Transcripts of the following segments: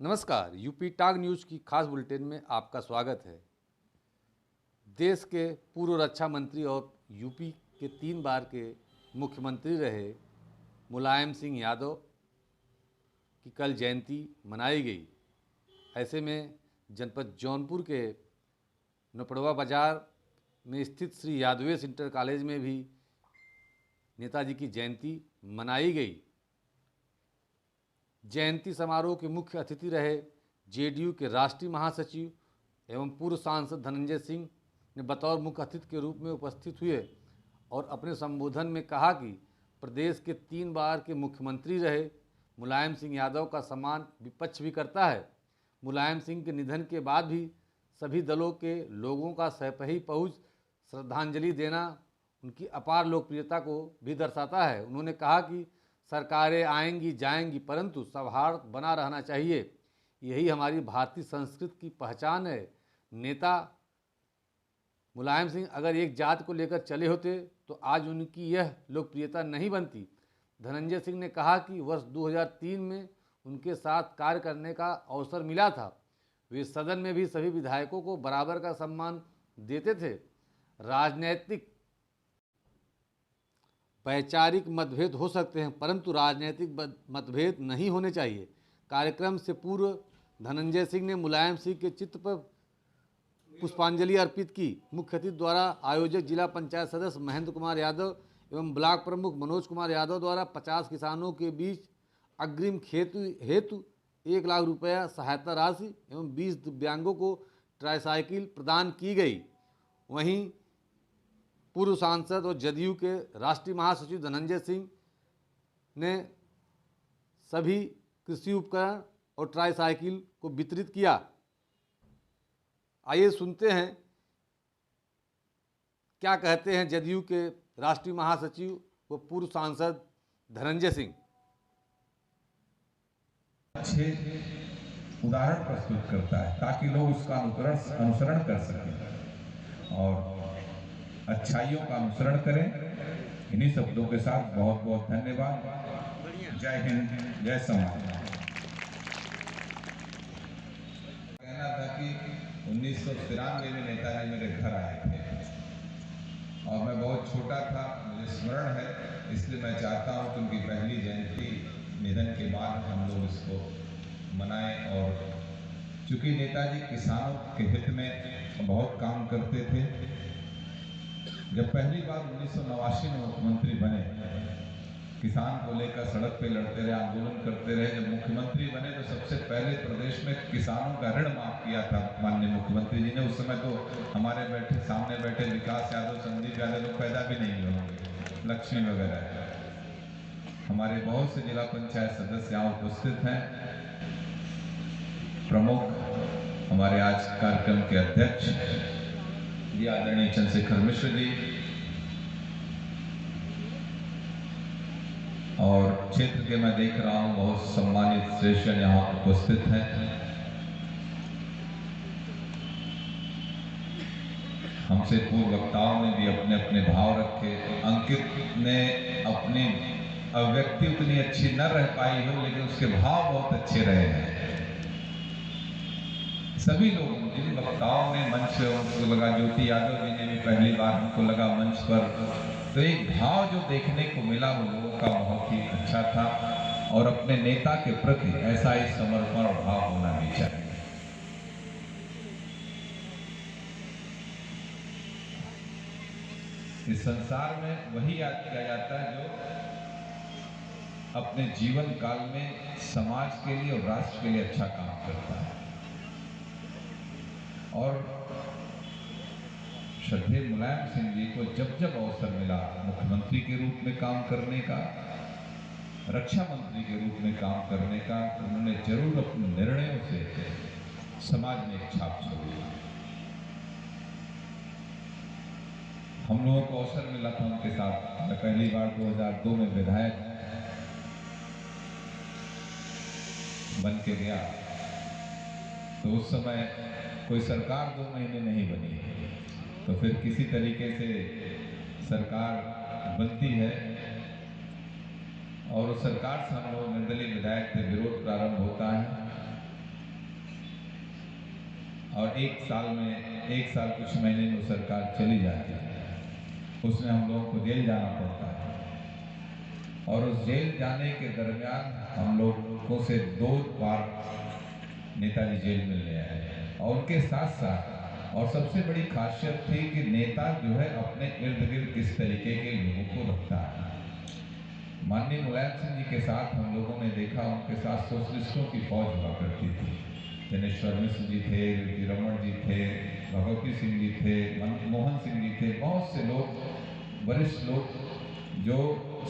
नमस्कार, UP टाग news की खास बुलेटिन में आपका स्वागत है। देश के पूर्व रक्षा मंत्री और यूपी के 3 बार के मुख्यमंत्री रहे मुलायम सिंह यादव की कल जयंती मनाई गई। ऐसे में जनपद जौनपुर के नपड़वा बाजार में स्थित श्री यादवेश इंटर कॉलेज में भी नेताजी की जयंती मनाई गई। जयंती समारोह के मुख्य अतिथि रहे जेडीयू के राष्ट्रीय महासचिव एवं पूर्व सांसद धनंजय सिंह ने बतौर मुख्य अतिथि के रूप में उपस्थित हुए और अपने संबोधन में कहा कि प्रदेश के 3 बार के मुख्यमंत्री रहे मुलायम सिंह यादव का सम्मान विपक्ष भी करता है। मुलायम सिंह के निधन के बाद भी सभी दलों के लोगों का सहपही पहुंच श्रद्धांजलि देना उनकी अपार लोकप्रियता को भी दर्शाता है। उन्होंने कहा कि सरकारें आएंगी जाएंगी परंतु सौहार्द बना रहना चाहिए, यही हमारी भारतीय संस्कृति की पहचान है। नेता मुलायम सिंह अगर एक जात को लेकर चले होते तो आज उनकी यह लोकप्रियता नहीं बनती। धनंजय सिंह ने कहा कि वर्ष 2003 में उनके साथ कार्य करने का अवसर मिला था। वे सदन में भी सभी विधायकों को बराबर का सम्मान देते थे। राजनीतिक वैचारिक मतभेद हो सकते हैं परंतु राजनीतिक मतभेद नहीं होने चाहिए। कार्यक्रम से पूर्व धनंजय सिंह ने मुलायम सिंह के चित्र पर पुष्पांजलि अर्पित की। मुख्य अतिथि द्वारा आयोजक जिला पंचायत सदस्य महेंद्र कुमार यादव एवं ब्लॉक प्रमुख मनोज कुमार यादव द्वारा 50 किसानों के बीच अग्रिम हेतु 1 लाख रुपया सहायता राशि एवं 20 दिव्यांगों को ट्राईसाइकिल प्रदान की गई। वहीं पूर्व सांसद और जदयू के राष्ट्रीय महासचिव धनंजय सिंह ने सभी कृषि उपकरण और ट्राईसाइकिल को वितरित किया। आइए सुनते हैं क्या कहते हैं जदयू के राष्ट्रीय महासचिव व पूर्व सांसद धनंजय सिंह। अच्छे उदाहरण प्रस्तुत करता है ताकि लोग उसका अनुसरण कर सकें और अच्छाइयों का अनुसरण करें। इन्हीं शब्दों के साथ बहुत बहुत धन्यवाद। जय हिंद, जय समाज। कहना था कि 1993 में नेताजी मेरे घर आए थे और मैं बहुत छोटा था, मुझे स्मरण है, इसलिए मैं चाहता हूं कि उनकी पहली जयंती निधन के बाद हम लोग इसको मनाएं। और चूंकि नेताजी किसानों के हित में बहुत काम करते थे, जब पहली बार 1989 में मुख्यमंत्री बने, किसान को लेकर सड़क पे लड़ते रहे, आंदोलन करते रहे। जब मुख्यमंत्री बने तो सबसे पहले प्रदेश में किसानों का ऋण माफ किया था माननीय मुख्यमंत्री जी ने। उस समय तो हमारे सामने बैठे विकास यादव, संदीप यादव लोग पैदा भी नहीं हुए होंगे, लक्ष्मी वगैरह। हमारे बहुत से जिला पंचायत सदस्य यहाँ उपस्थित हैं। प्रमुख हमारे आज कार्यक्रम के अध्यक्ष जी आदरणीय चंद्रशेखर मिश्र जी और क्षेत्र के मैं देख रहा हूं बहुत सम्मानित श्रेष्ठ यहाँ उपस्थित हैं। हमसे पूर्व वक्ताओं ने भी अपने अपने भाव रखे। अंकित ने अपनी अभिव्यक्ति उतनी अच्छी न रह पाई हो लेकिन उसके भाव बहुत अच्छे रहे हैं। सभी लोग जिन वक्ताओं ने मंच उनको लगा, ज्योति यादव जी ने भी पहली बार हमको लगा मंच पर, तो एक भाव जो देखने को मिला वो लोगों का बहुत ही अच्छा था और अपने नेता के प्रति ऐसा ही समर्पण और भाव होना भी चाहिए। इस संसार में वही याद किया जाता है जो अपने जीवन काल में समाज के लिए और राष्ट्र के लिए अच्छा काम करता है। और श्रद्धेय मुलायम सिंह जी को जब जब अवसर मिला मुख्यमंत्री के रूप में काम करने का, रक्षा मंत्री के रूप में काम करने का, उन्होंने जरूर अपने निर्णयों से समाज में एक छाप छोड़ी। हम लोगों को अवसर मिला था उनके साथ। मैं पहली बार 2002 में विधायक बन के गया तो उस समय कोई सरकार 2 महीने नहीं बनी, तो फिर किसी तरीके से सरकार बनती है और उस सरकार से हम लोग निर्दलीय विधायक थे, विरोध प्रारंभ होता है और एक साल कुछ महीने में सरकार चली जाती है, उसमें हम लोगों को जेल जाना पड़ता है। और उस जेल जाने के दरमियान हम लोगों से 2 बार नेताजी जेल मिलने आए। और उनके साथ साथ और सबसे बड़ी खासियत थी कि नेता जो है अपने इर्द गिर्द किस तरीके के लोगों को रखता है। माननीय मुलायम सिंह जी के साथ हम लोगों ने देखा, उनके साथ सोशलिस्टों की फौज हुआ करती थी। जनेश्वर मिश्र जी थे, रमन जी थे, भगवती सिंह जी थे, मनमोहन सिंह जी थे, बहुत से लोग, वरिष्ठ लोग जो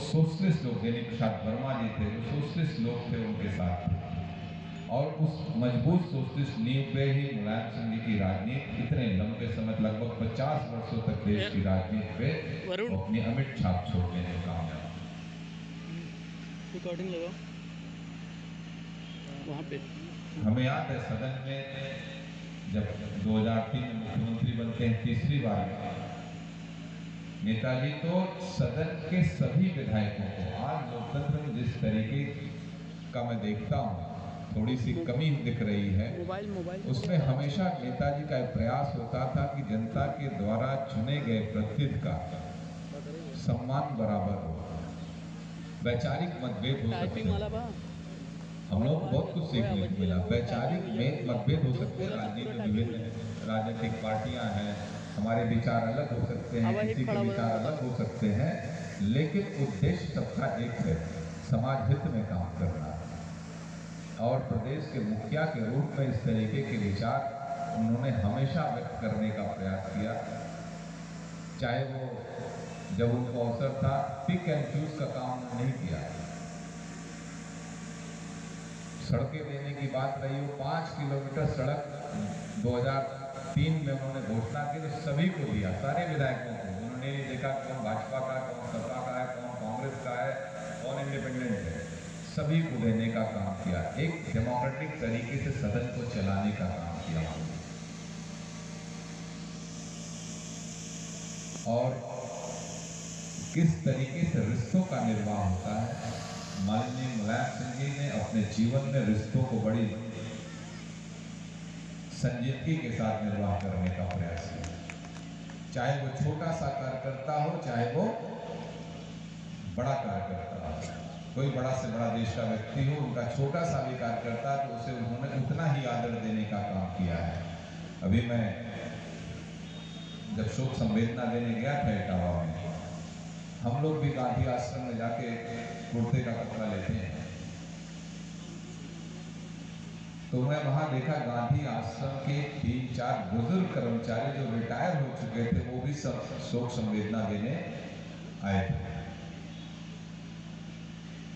सोशलिस्ट लोग, यानी प्रसाद वर्मा जी थे, जो सोशलिस्ट लोग थे, उनके साथ थे। और उस मजबूत सोशलिस्ट नींव पे ही मुलायम सिंह जी की राजनीति इतने लंबे समय, लगभग 50 वर्षों तक देश की राजनीति पे अपनी अमिट छाप छोड़ने में कामयाब। रिकॉर्डिंग लगाओ वहाँ पे। हमें याद है सदन में जब 2003 में मुख्यमंत्री बनते हैं तीसरी बार, नेताजी तो सदन के सभी विधायकों को, आज लोकतंत्र में जिस तरीके का मैं देखता हूँ थोड़ी सी कमी दिख रही है, उसमें हमेशा नेताजी का एक प्रयास होता था कि जनता के द्वारा चुने गए प्रतिनिधि का सम्मान बराबर हो। वैचारिक मतभेद हो सकते हैं, हम लोग को बहुत कुछ सीखने को मिला। वैचारिक में मतभेद हो सकते हैं, राजनीति में विभिन्न राजनीतिक पार्टियां हैं, हमारे विचार अलग हो सकते हैं, किसी के विचार अलग हो सकते हैं, लेकिन उद्देश्य सबका एक है, समाज हित में काम करना। और प्रदेश के मुखिया के रूप में इस तरीके के विचार उन्होंने हमेशा व्यक्त करने का प्रयास किया। चाहे वो जब उनको अवसर था पिक एंड चूज का काम नहीं किया, सड़कें देने की बात रही हो, 5 किलोमीटर सड़क 2003 में उन्होंने घोषणा की तो सभी को दिया, सारे विधायकों को। उन्होंने नहीं देखा कौन भाजपा का, कौन सपा का है, कौन कांग्रेस का है, कौन इंडिपेंडेंट है, सभी को देने का काम किया। एक डेमोक्रेटिक तरीके से सदन को चलाने का काम किया। और किस तरीके से रिश्तों का निर्वाह होता है, माननीय मुलायम सिंह जी ने अपने जीवन में रिश्तों को बड़ी संजीदगी के साथ निर्वाह करने का प्रयास किया। चाहे वो छोटा सा कार्यकर्ता हो, चाहे वो बड़ा कार्यकर्ता हो, कोई बड़ा से बड़ा देश का व्यक्ति हो, उनका छोटा सा भी कार्यकर्ता तो उसे उन्होंने उतना ही आदर देने का काम किया है। अभी मैं जब शोक संवेदना देने गया था इटावा में, हम लोग भी गांधी आश्रम में जाके कुर्ते का कपड़ा लेते हैं, तो मैं वहां देखा गांधी आश्रम के 3-4 बुजुर्ग कर्मचारी जो रिटायर हो चुके थे, वो भी सब शोक संवेदना देने आए थे।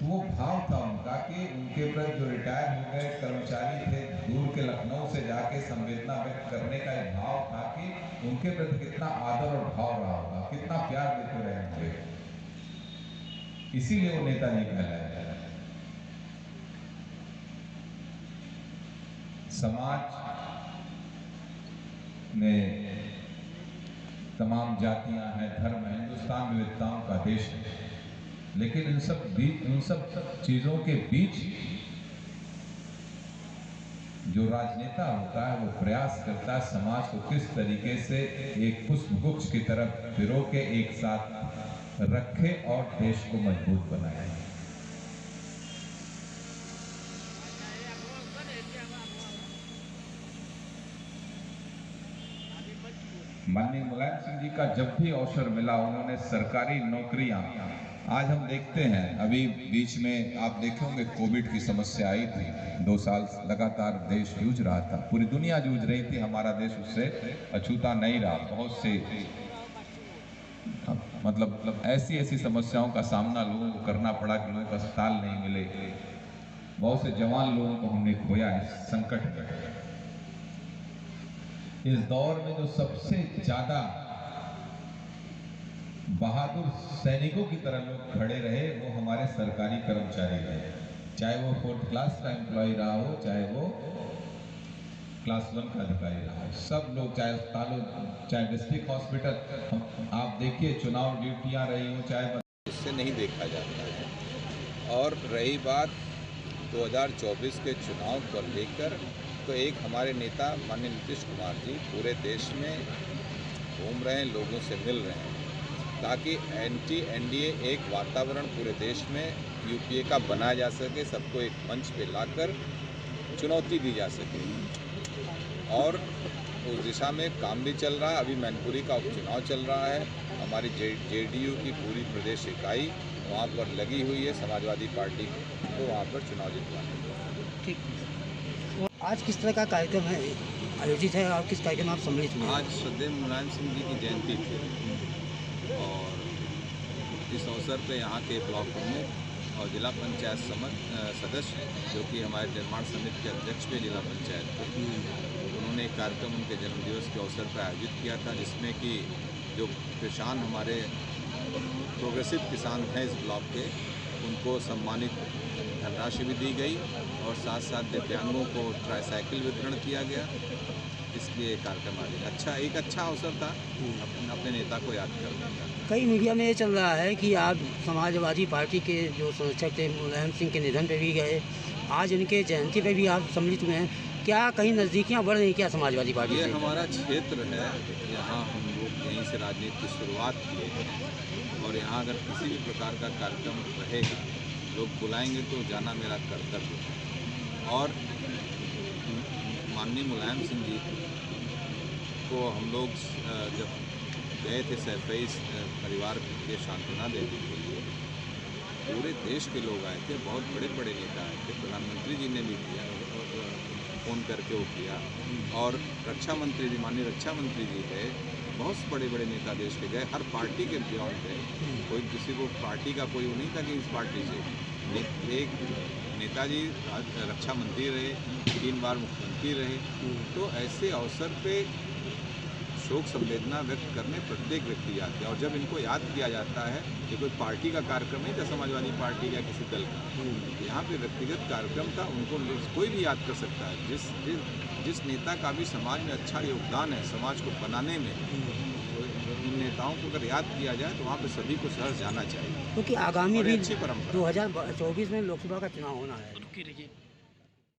वो भाव था उनका कि उनके प्रति जो रिटायर हो गए कर्मचारी थे, दूर के लखनऊ से जाके संवेदना व्यक्त करने का एक भाव था कि उनके प्रति कितना आदर और भाव रहा होगा, कितना प्यार देते रहे होंगे, इसीलिए वो नेताजी कहलाए। समाज में तमाम जातियां हैं, धर्म है, हिंदुस्तान विविधताओं का देश है, लेकिन इन सब चीजों के बीच जो राजनेता होता है वो प्रयास करता है समाज को किस तरीके से एक पुष्पगुच्छ की तरफ पिरो के एक साथ रखे और देश को मजबूत बनाए। माननीय मुलायम सिंह जी का जब भी अवसर मिला उन्होंने सरकारी नौकरियां, आज हम देखते हैं अभी बीच में आप देखे होंगे कोविड की समस्या आई थी, 2 साल लगातार देश जूझ रहा था, पूरी दुनिया जूझ रही थी, हमारा देश उससे अछूता नहीं रहा। बहुत से मतलब ऐसी समस्याओं का सामना लोगों को करना पड़ा कि लोगों को अस्पताल नहीं मिले, बहुत से जवान लोगों को हमने खोया इस संकट में। इस दौर में जो सबसे ज्यादा बहादुर सैनिकों की तरह लोग खड़े रहे वो हमारे सरकारी कर्मचारी रहे, चाहे वो 4th क्लास का एम्प्लॉय रहा हो, चाहे वो क्लास 1 का अधिकारी रहा हो, सब लोग, चाहे अस्पतालों, चाहे डिस्ट्रिक्ट हॉस्पिटल, आप देखिए चुनाव ड्यूटियां रही हो, चाहे इससे नहीं देखा जाता है। और रही बात 2024 के चुनाव को लेकर, तो एक हमारे नेता माननीय नीतीश कुमार जी पूरे देश में घूम रहे हैं, लोगों से मिल रहे हैं, ताकि एंटी एनडीए एक वातावरण पूरे देश में यूपीए का बनाया जा सके, सबको एक मंच पे लाकर चुनौती दी जा सके। और उस दिशा में काम भी चल रहा है। अभी मैनपुरी का उपचुनाव चल रहा है। हमारी जेडीयू की पूरी प्रदेश इकाई वहाँ पर लगी हुई है, समाजवादी पार्टी को वहाँ पर चुनाव जितवाने के। ठीक। और आज किस तरह का कार्यक्रम है आयोजित है और किस कार्यक्रम में आप सम्मिलित हुए? आज श्रद्धेय मुलायम सिंह जी की जयंती थी और इस अवसर पे यहाँ के ब्लॉक प्रमुख और जिला पंचायत सदस्य जो कि हमारे निर्माण समिति के अध्यक्ष भी जिला पंचायत थे, उन्होंने एक कार्यक्रम उनके जन्मदिवस के अवसर पर आयोजित किया था, जिसमें कि जो किसान हमारे प्रोग्रेसिव किसान हैं इस ब्लॉक के, उनको सम्मानित धनराशि भी दी गई और साथ साथ दिव्यांगों को ट्राईसाइकिल वितरण किया गया। इसलिए कार्यक्रम आज एक अच्छा अवसर था अपने नेता को याद करने का। कई मीडिया में ये चल रहा है कि आप समाजवादी पार्टी के जो संरक्षक थे मुलायम सिंह के निधन पे भी गए, आज इनके जयंती पे भी आप सम्मिलित हुए हैं, क्या कहीं नज़दीकियाँ बढ़ रही क्या समाजवादी पार्टी ये से? हमारा क्षेत्र है, यहाँ हम लोग यहीं से राजनीति की शुरुआत किए हैं और यहाँ अगर किसी भी प्रकार का कार्यक्रम रहेगा, लोग बुलाएंगे तो जाना मेरा कर्तव्य है। और माननीय मुलायम सिंह जी को हम लोग जब गए थे सैफई परिवार के सांत्वना देने के लिए, पूरे देश के लोग आए थे, बहुत बड़े बड़े नेता आए थे, प्रधानमंत्री जी ने भी किया फ़ोन करके वो किया और रक्षा मंत्री जी, माननीय रक्षा मंत्री जी गए, बहुत बड़े बड़े नेता देश के गए, हर पार्टी के बियॉन्ड गए, कोई किसी को पार्टी का कोई वो नहीं था कि इस पार्टी से। एक नेताजी रक्षा मंत्री रहे, 3 बार मुख्यमंत्री रहे, तो ऐसे अवसर पे शोक संवेदना व्यक्त करने प्रत्येक व्यक्ति जाते हैं और जब इनको याद किया जाता है कि कोई पार्टी का कार्यक्रम नहीं था, समाजवादी पार्टी या किसी दल का, यहाँ पे व्यक्तिगत कार्यक्रम था, उनको कोई भी याद कर सकता है। जिस नेता का भी समाज में अच्छा योगदान है समाज को बनाने में, तो इन नेताओं को अगर याद किया जाए तो वहाँ पे सभी को सहज जाना चाहिए, क्योंकि आगामी और ये भी अच्छी परंपरा। 2024 में लोकसभा का चुनाव होना है।